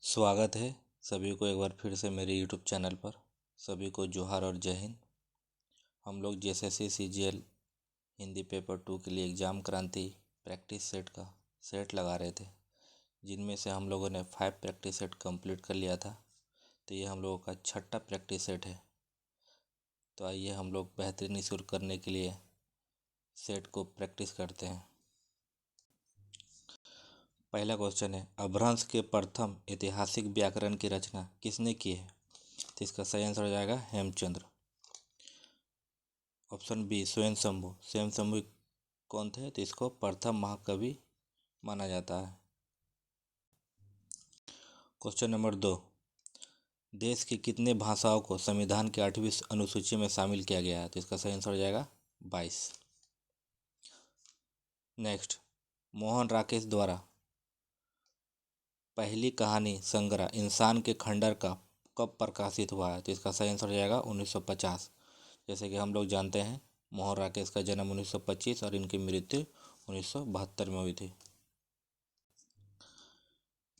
स्वागत है सभी को एक बार फिर से मेरे यूट्यूब चैनल पर। सभी को जोहार और जय हिंद। हम लोग जेएसएससी सीजीएल हिंदी पेपर 2 के लिए एग्ज़ाम क्रांति प्रैक्टिस सेट का सेट लगा रहे थे, जिनमें से हम लोगों ने 5 प्रैक्टिस सेट कंप्लीट कर लिया था। तो ये हम लोगों का छठा प्रैक्टिस सेट है। तो आइए हम लोग बेहतरीन शुरू करने के लिए सेट को प्रैक्टिस करते हैं। पहला क्वेश्चन है, अपभ्रंश के प्रथम ऐतिहासिक व्याकरण की रचना किसने की है? तो इसका सही आंसर हो जाएगा हेमचंद्र। ऑप्शन बी स्वयंभू। स्वयंभू कौन थे? तो इसको प्रथम महाकवि माना जाता है। क्वेश्चन नंबर 2, देश की कितने भाषाओं को संविधान की 8वीं अनुसूची में शामिल किया गया है? तो इसका सही आंसर हो जाएगा 22। नेक्स्ट, मोहन राकेश द्वारा पहली कहानी संग्रह इंसान के खंडर का कब प्रकाशित हुआ है? तो इसका सही आंसर हो जाएगा 1950। जैसे कि हम लोग जानते हैं मोहन राकेश का जन्म 1925 और इनकी मृत्यु 1972 में हुई थी।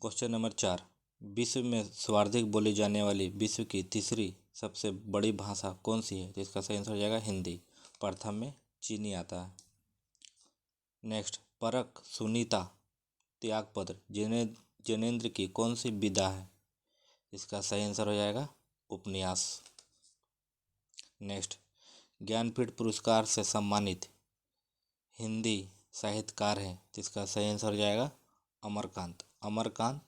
क्वेश्चन नंबर 4, विश्व में सर्वाधिक बोली जाने वाली विश्व की तीसरी सबसे बड़ी भाषा कौन सी है? तो इसका सही आंसर हो जाएगा हिंदी। प्रथम में चीनी आता है। नेक्स्ट, परख सुनीता त्यागपत्र जैनेन्द्र की कौन सी विधा है? इसका सही आंसर हो जाएगा उपन्यास। नेक्स्ट, ज्ञानपीठ पुरस्कार से सम्मानित हिंदी साहित्यकार हैं, जिसका सही आंसर हो जाएगा अमरकांत। अमरकांत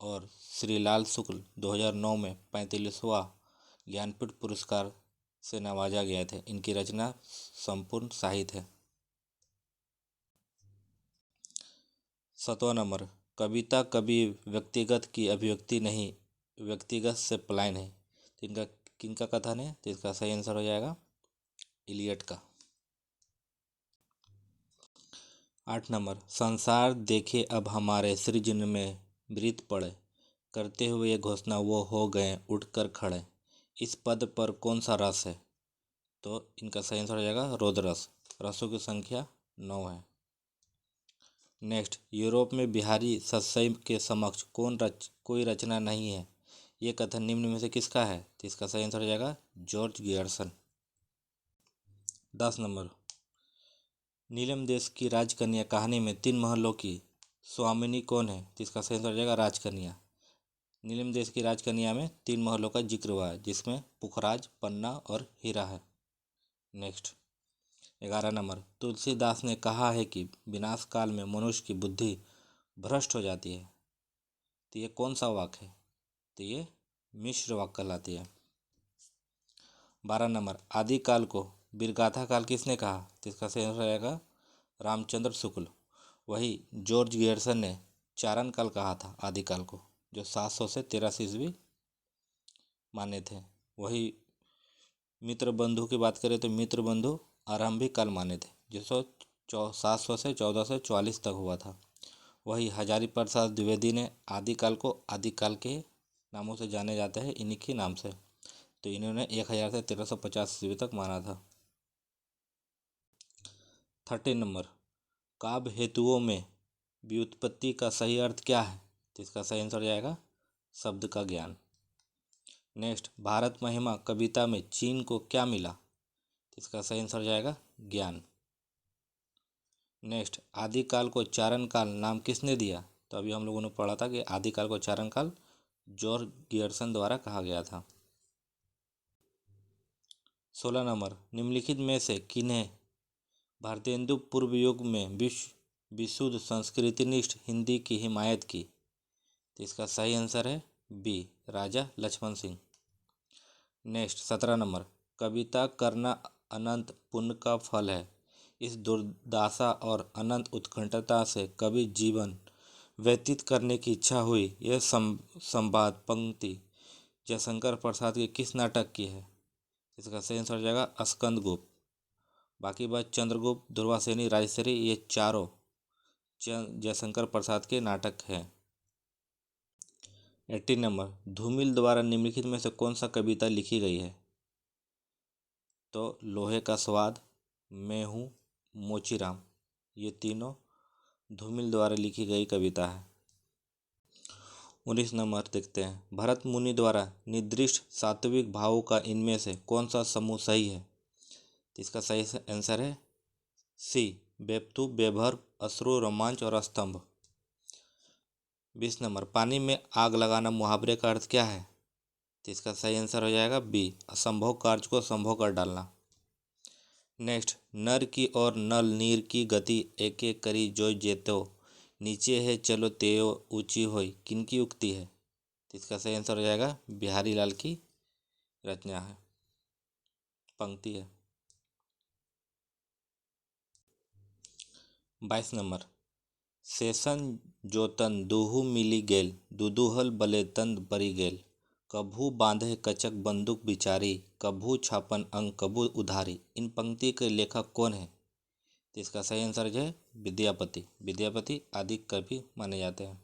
और श्रीलाल शुक्ल 2009 में 45वां ज्ञानपीठ पुरस्कार से नवाजा गए थे। इनकी रचना संपूर्ण साहित्य है। 7वां नंबर, कविता कभी व्यक्तिगत की अभिव्यक्ति नहीं, व्यक्तिगत से पलायन है। तो इनका किनका कथन है? तो इसका सही आंसर हो जाएगा इलियट का। 8 नंबर, संसार देखे अब हमारे सृजन में मृत पड़े, करते हुए ये घोषणा वो हो गए उठकर खड़े, इस पद पर कौन सा रस है? तो इनका सही आंसर हो जाएगा रोदरस। रसों की संख्या 9 है। नेक्स्ट, यूरोप में बिहारी सस्सई के समक्ष कोई रचना नहीं है, ये कथन निम्न में से किसका है? तो इसका सही आंसर हो जाएगा जॉर्ज गियर्सन। 10 नंबर, नीलम देश की राजकन्या कहानी में 3 महलों की स्वामिनी कौन है? तो इसका सही आंसर हो जाएगा राजकन्या। नीलम देश की राजकन्या में 3 महलों का जिक्र हुआ है, जिसमें पुखराज, पन्ना और हीरा है। नेक्स्ट, 11 नंबर, तुलसीदास ने कहा है कि विनाश काल में मनुष्य की बुद्धि भ्रष्ट हो जाती है। तो ये कौन सा वाक्य है? तो ये मिश्र वाक्य कहलाती है। 12 नंबर, आदिकाल को वीरगाथा काल किसने कहा? तो इसका सही आंसर रहेगा रामचंद्र शुक्ल। वही जॉर्ज गियर्सन ने चारण काल कहा था आदिकाल को, जो 700 से 83 ईस्वी माने थे। वही मित्र बंधु की बात करें तो मित्र बंधु आरंभिक काल माने थे, जो 700 से 1444 तक हुआ था। वही हजारी प्रसाद द्विवेदी ने आदिकाल को आदिकाल के नामों से जाने जाते हैं, इन्हीं के नाम से। तो इन्होंने 1000 से 1350 ईस्वी तक माना था। 13 नंबर, काव्य हेतुओं में व्युत्पत्ति का सही अर्थ क्या है? तो इसका सही आंसर जाएगा शब्द का ज्ञान। नेक्स्ट, भारत महिमा कविता में चीन को क्या मिला? तो इसका सही आंसर जाएगा ज्ञान। नेक्स्ट, आदिकाल को चारण काल नाम किसने दिया? तो अभी हम लोगों ने पढ़ा था कि आदिकाल को चारण काल जॉर्ज गियर्सन द्वारा कहा गया था। 16 नंबर, निम्नलिखित में से किन्हें भारतेंदु पूर्व युग में विशुद्ध संस्कृतिनिष्ठ हिंदी की हिमायत की? तो इसका सही आंसर है बी, राजा लक्ष्मण सिंह। नेक्स्ट, 17 नंबर, कविता करना अनंत पुण्य का फल है, इस दुर्दशा और अनंत उत्कंठता से कवि जीवन व्यतीत करने की इच्छा हुई। यह संवाद पंक्ति जयशंकर प्रसाद के किस नाटक की है? इसका सही आंसर हो जाएगा स्कंदगुप्त। बाकी बात चंद्रगुप्त, दुर्वासेनी, राजश्री, ये चारों जयशंकर प्रसाद के नाटक हैं। 18 नंबर, धूमिल द्वारा निम्नलिखित में से कौन सा कविता लिखी गई है? तो लोहे का स्वाद, मैं हूँ, मोचीराम, ये तीनों धूमिल द्वारा लिखी गई कविता है। 19 नंबर देखते हैं, भरत मुनि द्वारा निर्दिष्ट सात्विक भावों का इनमें से कौन सा समूह सही है? तो इसका सही आंसर है सी, बेपतु, बेभर, अश्रु, रोमांच और स्तंभ। 20 नंबर, पानी में आग लगाना मुहावरे का अर्थ क्या है? तो इसका सही आंसर हो जाएगा बी, असंभव कार्य को संभव कर डालना। नेक्स्ट, नर की और नल नीर की गति एक एक करी जो जेतो, नीचे है चलो तेयो ऊंची होई, किनकी उक्ति है? तो इसका सही आंसर हो जाएगा बिहारी लाल की रचना है, पंक्ति है। 22 नंबर, सेशन जोतन दूहू मिली गेल, दुदूहल बले तंद बरी गेल, कभू बांधे कचक बंदूक बिचारी, कभू छापन अंग कभू उधारी, इन पंक्ति के लेखक कौन है? तो इसका सही आंसर जो है विद्यापति, विद्यापति आदि कवि माने जाते हैं।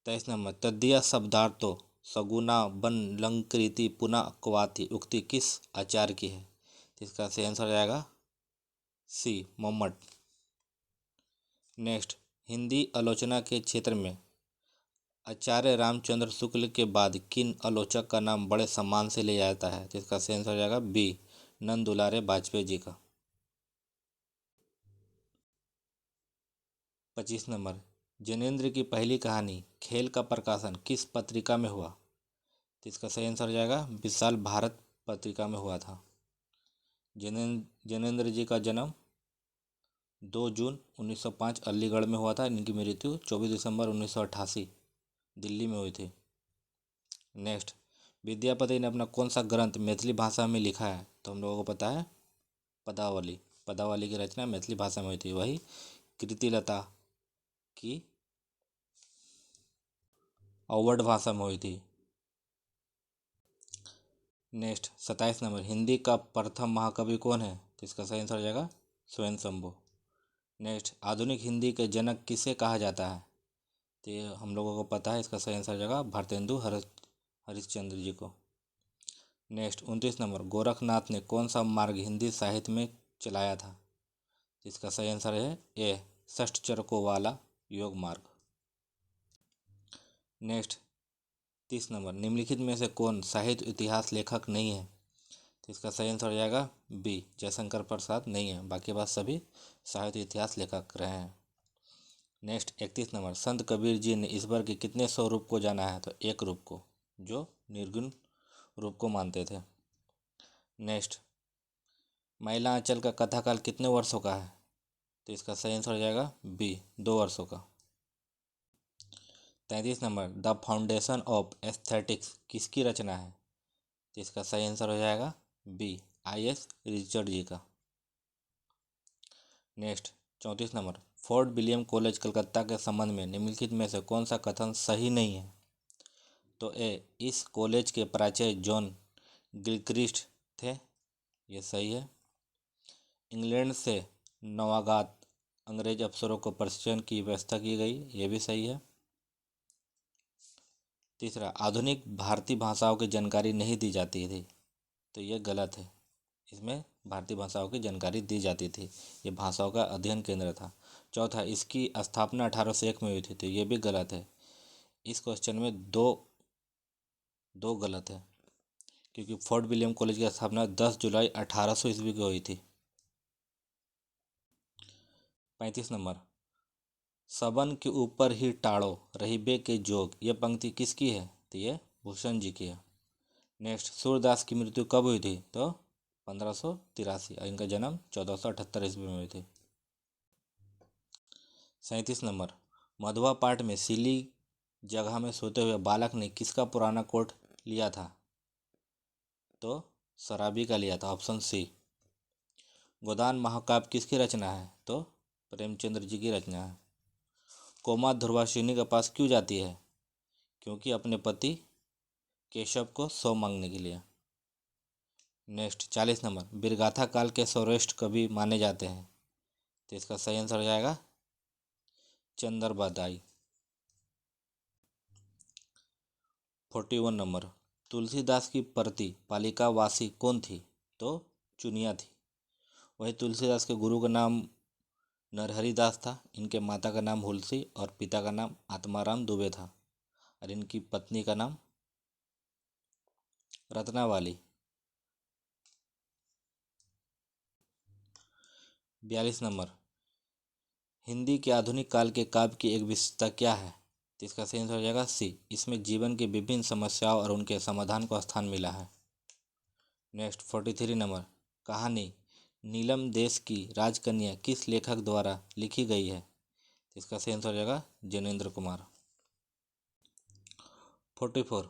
23 नंबर, तद्दिया शब्दार्थो सगुना बन लंकृति पुनः क्वाथी, उक्ति किस आचार्य की है? तो इसका सही आंसर जाएगा सी, मम्मट। नेक्स्ट, हिंदी आलोचना के क्षेत्र में आचार्य रामचंद्र शुक्ल के बाद किन आलोचक का नाम बड़े सम्मान से लिया जाता है? तो इसका सही आंसर हो जाएगा बी, नंद दुलारे वाजपेयी जी का। 25 नंबर, जैनेन्द्र की पहली कहानी खेल का प्रकाशन किस पत्रिका में हुआ? तो इसका सही आंसर हो जाएगा विशाल भारत पत्रिका में हुआ था। जैनेन्द्र जी का जन्म 2 जून 1905 अलीगढ़ में हुआ था। इनकी मृत्यु 24 दिसंबर 1988 दिल्ली में हुई थी। नेक्स्ट, विद्यापति ने अपना कौन सा ग्रंथ मैथिली भाषा में लिखा है? तो हम लोगों को पता है पदावली, पदावली की रचना मैथिली भाषा में हुई थी, वही कृतिलता की अवध भाषा में हुई थी। नेक्स्ट, 27 नंबर, हिंदी का प्रथम महाकवि कौन है? तो इसका सही आंसर हो जाएगा स्वयंभू। नेक्स्ट, आधुनिक हिंदी के जनक किसे कहा जाता है? तो ये हम लोगों को पता है, इसका सही आंसर हो जाएगा भारतेंदु हरिश्चंद्र जी को। नेक्स्ट, 29 नंबर, गोरखनाथ ने कौन सा मार्ग हिंदी साहित्य में चलाया था? तो इसका सही आंसर है ए, षष्ठ चरकों वाला योग मार्ग। नेक्स्ट, 30 नंबर, निम्नलिखित में से कौन साहित्य इतिहास लेखक नहीं है? तो इसका सही आंसर हो जाएगा बी, जयशंकर प्रसाद नहीं है, बाकी बात सभी साहित्य इतिहास लेखक रहे हैं। नेक्स्ट, 31 नंबर, संत कबीर जी ने ईश्वर के कितने स्वरूप को जाना है? तो एक रूप को, जो निर्गुण रूप को मानते थे। नेक्स्ट, महिला आंचल का कथाकाल कितने वर्षों का है? तो इसका सही आंसर हो जाएगा बी, 2 वर्षों का। 33 number, the foundation of aesthetics किसकी रचना है? तो इसका सही आंसर हो जाएगा बी, आई.एस. रिचर्ड जी का। Next, 34 number, fort William college Calcutta के संबंध में निम्नलिखित में से कौन सा कथन सही नहीं है? तो ए, इस कॉलेज के प्राचार्य जॉन गिलक्रिस्ट थे, ये सही है। इंग्लैंड से नवागत अंग्रेज अफसरों को प्रशिक्षण की व्यवस्था की गई, ये भी सही है। तीसरा, आधुनिक भारतीय भाषाओं की जानकारी नहीं दी जाती थी, तो ये गलत है। इसमें भारतीय भाषाओं की जानकारी दी जाती थी, ये भाषाओं का अध्ययन केंद्र था। चौथा, इसकी स्थापना 1801 में हुई थी, तो ये भी गलत है। इस क्वेश्चन में दो दो गलत है, क्योंकि फोर्ट विलियम कॉलेज की स्थापना 10 जुलाई 1800 ईस्वी को हुई थी। 35 नंबर, सबन के ऊपर ही टाड़ो रहीबे के जोग, ये पंक्ति किसकी है? तो ये भूषण जी की है। नेक्स्ट, सूरदास की मृत्यु कब हुई थी? तो 1583, और इनका जन्म 1478 ईस्वी में हुई थी। 37 नंबर, मधुआ पाठ में सीली जगह में सोते हुए बालक ने किसका पुराना कोट लिया था? तो शराबी का लिया था, ऑप्शन सी। गोदान महाकाव्य किसकी रचना है? तो प्रेमचंद्र जी की रचना है। कोमा ध्रुवासिनी के पास क्यों जाती है? क्योंकि अपने पति केशव को सौ मांगने के लिए। नेक्स्ट, 40 नंबर, वीरगाथा काल के सर्वश्रेष्ठ कवि माने जाते हैं, तो इसका सही आंसर हो जाएगा चंद्रबदाई। 41 नंबर, तुलसीदास की प्रति पालिका वासी कौन थी? तो चुनिया थी। वही तुलसीदास के गुरु का नाम नरहरि दास था, इनके माता का नाम हुलसी और पिता का नाम आत्माराम दुबे था। और इनकी पत्नी का नाम रत्नावाली। 42 नंबर, हिंदी के आधुनिक काल के काव्य की एक विशेषता क्या है? तो इसका सही आंसर हो जाएगा सी, इसमें जीवन की विभिन्न समस्याओं और उनके समाधान को स्थान मिला है। नेक्स्ट 43 नंबर, कहानी नीलम देश की राजकन्या किस लेखक द्वारा लिखी गई है? तो इसका सही आंसर हो जाएगा जैनेन्द्र कुमार। 44,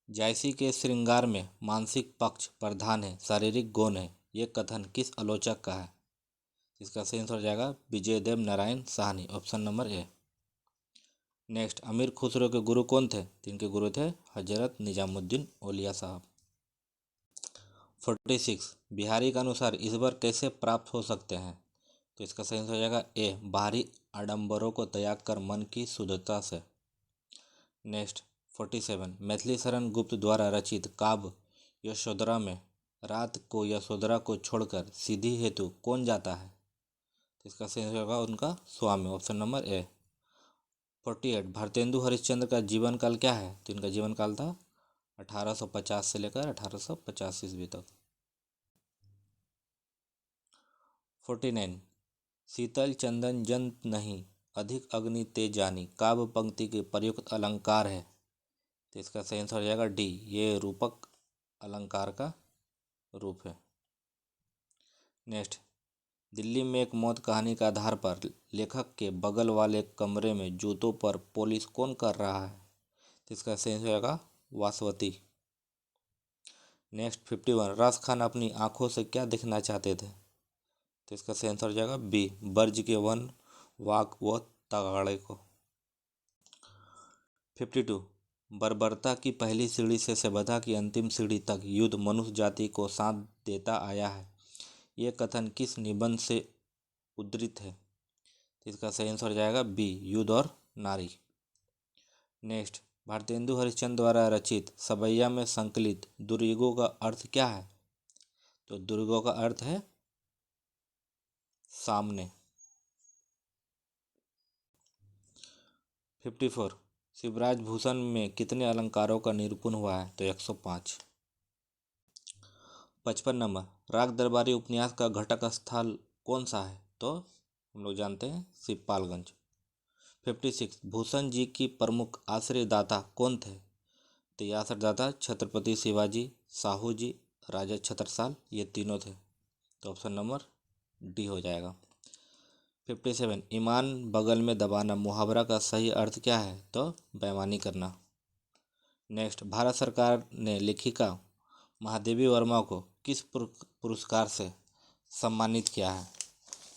जायसी के श्रृंगार में मानसिक पक्ष प्रधान है, शारीरिक गौण है, ये कथन किस आलोचक का है? इसका सही आंसर हो जाएगा विजयदेव नारायण साहनी, ऑप्शन नंबर ए। नेक्स्ट, अमीर खुसरो के गुरु कौन थे? तो इनके गुरु थे हजरत निजामुद्दीन औलिया साहब। 46, बिहारी के अनुसार ईश्वर कैसे प्राप्त हो सकते हैं? तो इसका सही आंसर हो जाएगा ए, बाहरी आडंबरों को त्याग कर मन की शुद्धता से। नेक्स्ट 47, मैथिली शरण गुप्त द्वारा रचित काव्य यशोधरा में रात को यशोधरा को छोड़कर सीधी हेतु कौन जाता है? तो इसका सही आंसर होगा उनका स्वामी, option number A. 48, Bharatendu Harishchandra का जीवन काल क्या है? तो इनका जीवन काल था 1850 से लेकर 1885 ईस्वी तक। 49, शीतल चंदन जंत नहीं अधिक अग्नि तेज जानी काव्य पंक्ति के प्रयुक्त अलंकार है। तो इसका सही आंसर हो जाएगा डी, ये रूपक अलंकार का रूप है। नेक्स्ट, दिल्ली में एक मौत कहानी के आधार पर लेखक के बगल वाले कमरे में जूतों पर पॉलिश कौन कर रहा है? तो इसका सही आंसर हो जाएगा वासवती। नेक्स्ट 51, रास खान अपनी आंखों से क्या दिखना चाहते थे? तो इसका सही आंसर हो जाएगा बी, बर्ज के वन वाक व तगाड़े को। 52, बर्बरता की पहली सीढ़ी से सभ्यता की अंतिम सीढ़ी तक युद्ध मनुष्य जाति को साथ देता आया है, ये कथन किस निबंध से उद्धृत है? तो इसका सही आंसर हो जाएगा बी, युद्ध और नारी। नेक्स्ट, भारतेंदु हरिश्चंद्र द्वारा रचित सवैया में संकलित दुर्युगों का अर्थ क्या है? तो दुर्युगों का अर्थ है सामने। 54, शिवराज भूषण में कितने अलंकारों का निरूपण हुआ है? तो 105। 55 नंबर, राग दरबारी उपन्यास का घटक स्थल कौन सा है? तो हम लोग जानते हैं शिवपालगंज। 56, भूषण जी की प्रमुख आश्रयदाता कौन थे? तो ये आश्रयदाता छत्रपति शिवाजी, साहू जी, राजा छत्रसाल, ये तीनों थे। तो ऑप्शन नंबर डी हो जाएगा। 57, ईमान बगल में दबाना मुहावरा का सही अर्थ क्या है? तो बेईमानी करना। नेक्स्ट, भारत सरकार ने लेखिका महादेवी वर्मा को किस पुरस्कार से सम्मानित किया है?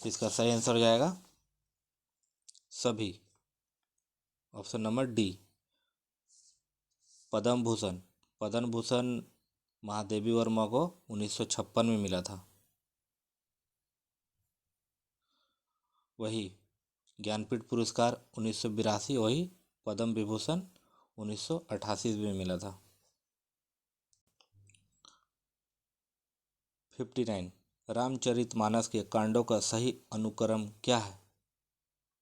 तो इसका सही आंसर हो जाएगा सभी, option number D, Padma Bhushan. Padma Bhushan Mahadevi Verma को 1956 में मिला था। वही ज्ञानपीठ पुरस्कार 1982, वही पद्म विभूषण 1988 में मिला था। 59, रामचरितमानस के कांडों का सही अनुक्रम क्या है?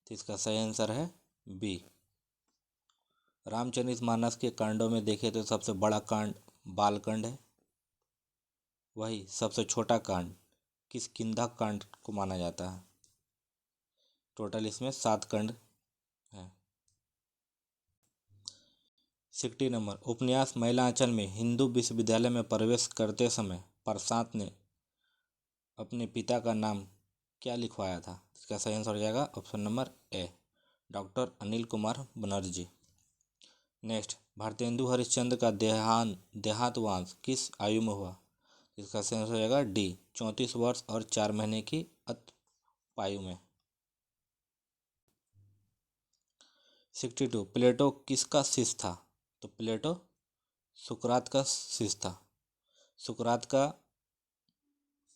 तो इसका सही आंसर है बी, रामचरितमानस के कांडों में देखें तो सबसे बड़ा कांड बालकांड है, वही सबसे छोटा कांड किष्किंधा कांड को माना जाता है। टोटल इसमें 7 कांड हैं। 60 नंबर, उपन्यास महिला आंचल में हिंदू विश्वविद्यालय में प्रवेश करते समय प्रशांत ने अपने पिता का नाम क्या लिखवाया था? इसका सही आंसर हो जाएगा ऑप्शन नंबर ए, डॉक्टर अनिल कुमार बनर्जी। नेक्स्ट, भारतेंदु हरिश्चंद्र का देहांतवांश किस आयु में हुआ? इसका सही आंसर हो जाएगा डी, 34 वर्ष और 4 महीने की अल्पायु में। 62, प्लेटो किसका शिष्य था? तो प्लेटो सुकरात का शिष्य था। सुकरात का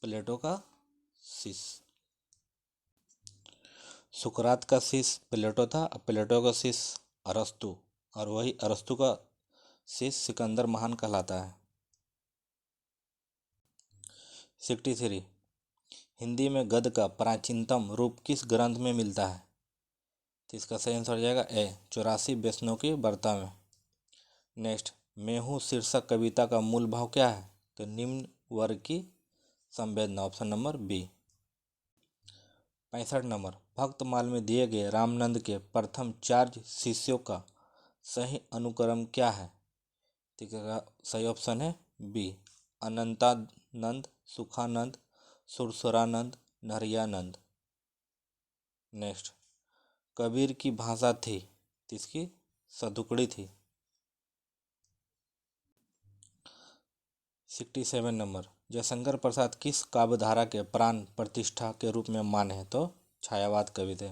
प्लेटो का शिष्य, सुकरात का शिष्य प्लेटो था, और प्लेटो का शिष्य अरस्तु, और वही अरस्तु का शिष्य सिकंदर महान कहलाता है। 63, हिंदी में गद्य का प्राचीनतम रूप किस ग्रंथ में मिलता है? तो इसका सही आंसर हो जाएगा ए, 84 व्यसनों की वार्ता में। नेक्स्ट, मैं हूँ शीर्षक कविता का मूल भाव क्या है? तो निम्न वर्ग की संवेदना, option number B. 65 number, Bhaktamal में दिए गए रामनंद के प्रथम 4 शिष्यों का सही अनुक्रम क्या है? ठीक है, सही ऑप्शन है बी, अनंतानंद, सुखानंद, सुरसुरानंद, नरयानंद। नेक्स्ट, कबीर की भाषा थी, इसकी सदुकड़ी थी। 67 नंबर, जयशंकर प्रसाद किस काव्यधारा के प्राण प्रतिष्ठा के रूप में माने हैं? तो छायावाद कवि थे।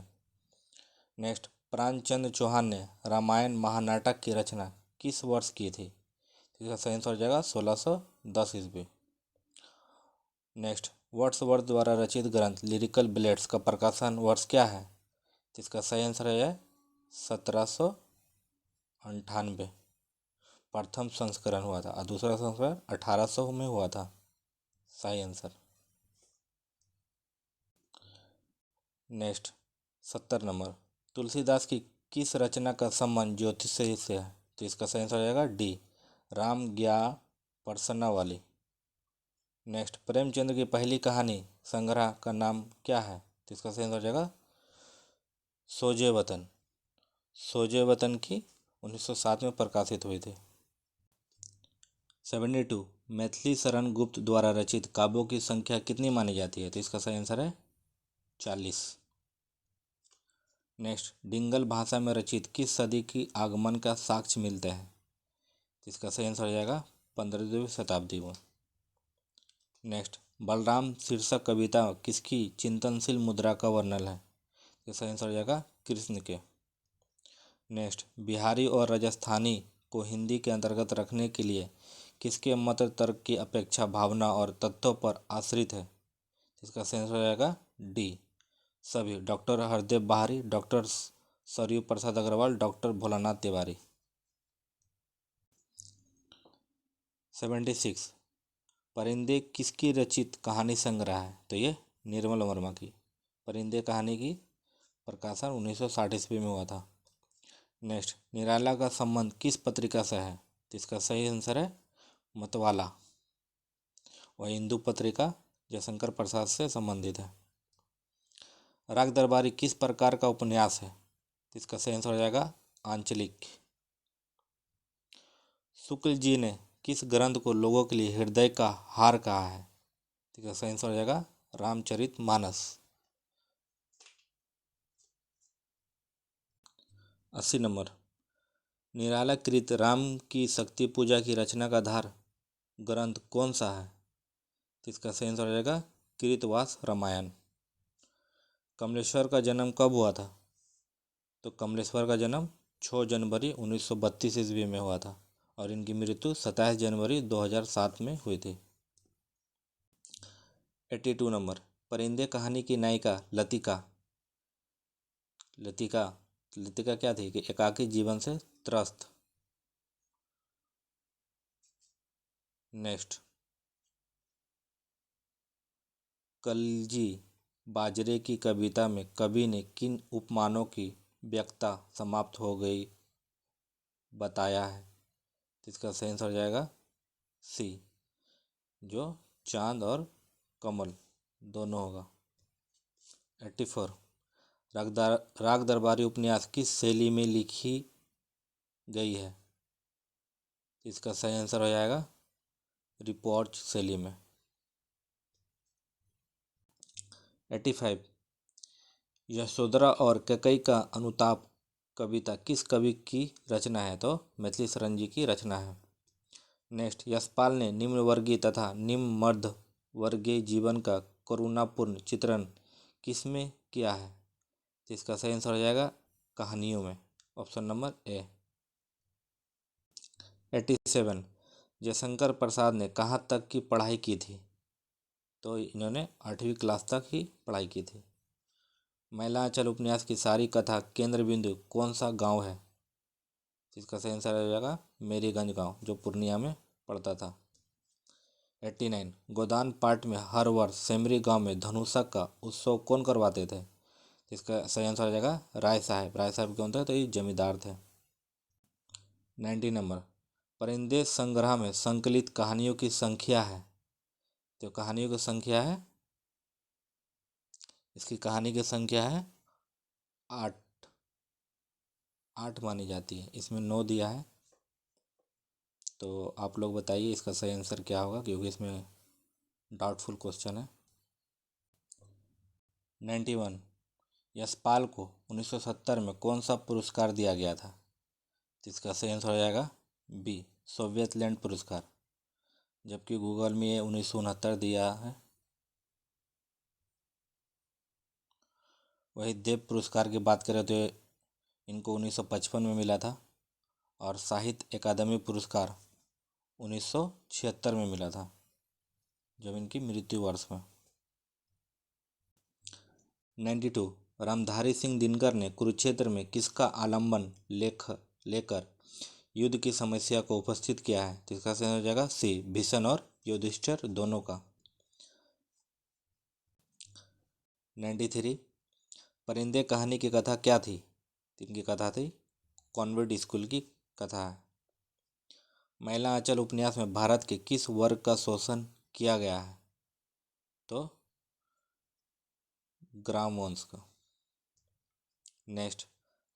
नेक्स्ट, प्राणचंद्र चौहान ने रामायण महानाटक की रचना किस वर्ष की थी? इसका सही आंसर हो जाएगा 1610 ईस्वी। नेक्स्ट, वर्ड्सवर्थ द्वारा रचित ग्रंथ लिरिकल बेलेट्स का प्रकाशन वर्ष क्या है? इसका सही आंसर है 1798, प्रथम संस्करण हुआ था, और दूसरा संस्करण 1800 में हुआ था। सही आंसर। नेक्स्ट, 70 नंबर, तुलसीदास की किस रचना का संबंध ज्योतिष से है? तो इसका सही आंसर हो जाएगा डी, राम ज्ञा प्रसन्ना वाली। नेक्स्ट, प्रेमचंद की पहली कहानी संग्रह का नाम क्या है? तो इसका सही आंसर हो जाएगा सोजे वतन। सोजे वतन की 1907 में प्रकाशित हुई थी। 72, मैथिली शरण गुप्त द्वारा रचित काव्यों की संख्या कितनी मानी जाती है? तो इसका सही आंसर है 40। नेक्स्ट, डिंगल भाषा में रचित किस सदी की आगमन का साक्ष्य मिलते हैं? तो इसका सही आंसर हो जाएगा 15वीं शताब्दी में। नेक्स्ट, बलराम शीर्षक कविता किसकी चिंतनशील मुद्रा का वर्णन है? तो सही आंसर हो जाएगा कृष्ण के। नेक्स्ट, बिहारी और राजस्थानी को हिंदी के अंतर्गत रखने के लिए किसके मत तर्क की अपेक्षा भावना और तथ्यों पर आश्रित है? इसका सही आंसर हो जाएगा डी, सभी, डॉक्टर हरदेव बहारी, डॉक्टर सरयू प्रसाद अग्रवाल, डॉक्टर भोलानाथ तिवारी। 76, परिंदे किसकी रचित कहानी संग्रह है? तो ये निर्मल वर्मा की। परिंदे कहानी की प्रकाशन 1960 ईस्वी में हुआ था। नेक्स्ट, निराला का संबंध किस पत्रिका से है? तो इसका सही आंसर है मतवाला, वह हिंदू पत्रिका जयशंकर प्रसाद से संबंधित है। राग दरबारी किस प्रकार का उपन्यास है? तो इसका सही आंसर हो जाएगा आंचलिक। शुक्ल जी ने किस ग्रंथ को लोगों के लिए हृदय का हार कहा है? तो इसका सही आंसर हो जाएगा रामचरितमानस। 80 नंबर, निराला कृत राम की शक्ति पूजा की रचना का आधार ग्रंथ कौन सा है? तो इसका सही आंसर हो जाएगा कृतवास रामायण। कमलेश्वर का जन्म कब हुआ था? तो कमलेश्वर का जन्म 6 जनवरी 1932 ईस्वी में हुआ था, और इनकी मृत्यु 27 जनवरी 2007 में हुई थी। 82 नंबर, परिंदे कहानी की नायिका लतिका लतिका लतिका क्या थी? कि एकाकी जीवन से त्रस्त। नेक्स्ट, कलजी बाजरे की कविता में कवि ने किन उपमानों की व्याख्या समाप्त हो गई बताया है? इसका सही आंसर हो जाएगा सी, जो चांद और कमल दोनों होगा। 84, राग दरबारी उपन्यास किस शैली में लिखी गई है? इसका सही आंसर हो जाएगा रिपोर्ट शैली में। 85, यशोधरा और कैकई का अनुताप कविता किस कवि की रचना है? तो मैथिली शरण जी की रचना है। नेक्स्ट, यशपाल ने निम्न वर्गीय तथा निम्न मध्य वर्गीय जीवन का करुणापूर्ण चित्रण किसमें किया है? तो इसका सही आंसर हो जाएगा कहानियों में, ऑप्शन नंबर ए। 87, जयशंकर प्रसाद ने कहाँ तक की पढ़ाई की थी? तो इन्होंने 8वीं क्लास तक ही पढ़ाई की थी। मैलांचल उपन्यास की सारी कथा केंद्र बिंदु कौन सा गांव है? इसका सही आंसर हो जाएगा मेरीगंज गांव, जो पूर्णिया में पड़ता था। 89, गोदान पाट में हर वर्ष सेमरी गांव में धनुषा का उत्सव कौन करवाते थे? तो इसका सही आंसर हो जाएगा राय साहब। राय साहब कौन थे? तो ये जमींदार थे। 90 नंबर, परिंदे संग्रह में संकलित कहानियों की संख्या है। तो कहानियों की संख्या है, इसकी कहानी की संख्या है 8। 8 मानी जाती है, इसमें 9 दिया है। तो आप लोग बताइए इसका सही आंसर क्या होगा, क्योंकि इसमें डाउटफुल क्वेश्चन है। 91, यशपाल को 1970 में कौन सा पुरस्कार दिया गया था? तो इसका सही आंसर हो जाएगा बी, सोवियत लैंड पुरस्कार। जबकि गूगल में ये 1969 दिया है। वही देव पुरस्कार की बात करें तो इनको 1955 में मिला था, और साहित्य अकादमी पुरस्कार 1976 में मिला था, जब इनकी मृत्यु वर्ष में। 92, रामधारी सिंह दिनकर ने कुरुक्षेत्र में किसका आलम्बन लेकर युद्ध की समस्या को उपस्थित किया है? तो इसका सही हो जाएगा सी, भीषण और युधिष्ठिर दोनों का। 93, परिंदे कहानी की कथा क्या थी? तो इनकी कथा थी कॉन्वेंट स्कूल की कथा है। महिला आंचल उपन्यास में भारत के किस वर्ग का शोषण किया गया है? तो ग्राम वंश का। नेक्स्ट,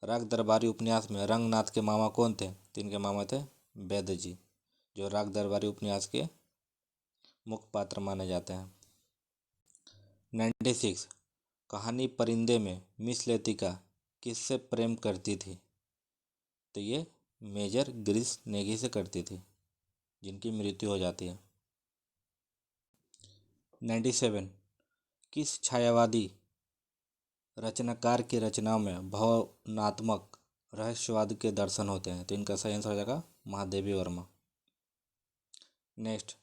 राग दरबारी उपन्यास में रंगनाथ के मामा कौन थे? तो इनके मामा थे वैद्य जी, जो राग दरबारी उपन्यास के मुख्य पात्र माने जाते हैं। 96, कहानी परिंदे में मिस लतिका किससे प्रेम करती थी? तो ये मेजर ग्रीस नेगी से करती थी, जिनकी मृत्यु हो जाती है। 97, किस छायावादी रचनाकार की रचनाओं में भावनात्मक रहस्यवाद के दर्शन होते हैं? तो इनका सही आंसर हो जाएगा महादेवी वर्मा। नेक्स्ट,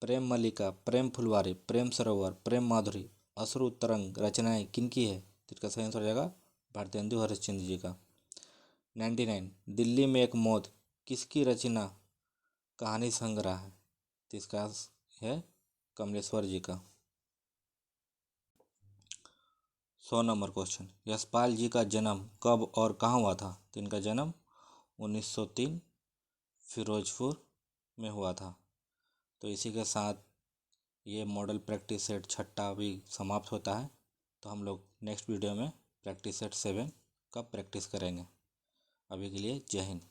प्रेम मल्लिका, प्रेम फुलवारी, प्रेम सरोवर, प्रेम माधुरी, अश्रु तरंग रचनाएं किनकी है? तो इसका सही आंसर हो जाएगा भारतेंदु हरिश्चंद्र जी का। 99, दिल्ली में एक मौत किसकी रचना कहानी संग्रह है? तो इसका है कमलेश्वर जी का। 100 नंबर क्वेश्चन, यशपाल जी का जन्म कब और कहाँ हुआ था? तो इनका जन्म 1903 फिरोजपुर में हुआ था। तो इसी के साथ ये मॉडल प्रैक्टिस सेट 6 भी समाप्त होता है। तो हम लोग नेक्स्ट वीडियो में प्रैक्टिस सेट 7 का प्रैक्टिस करेंगे। अभी के लिए जय हिंद।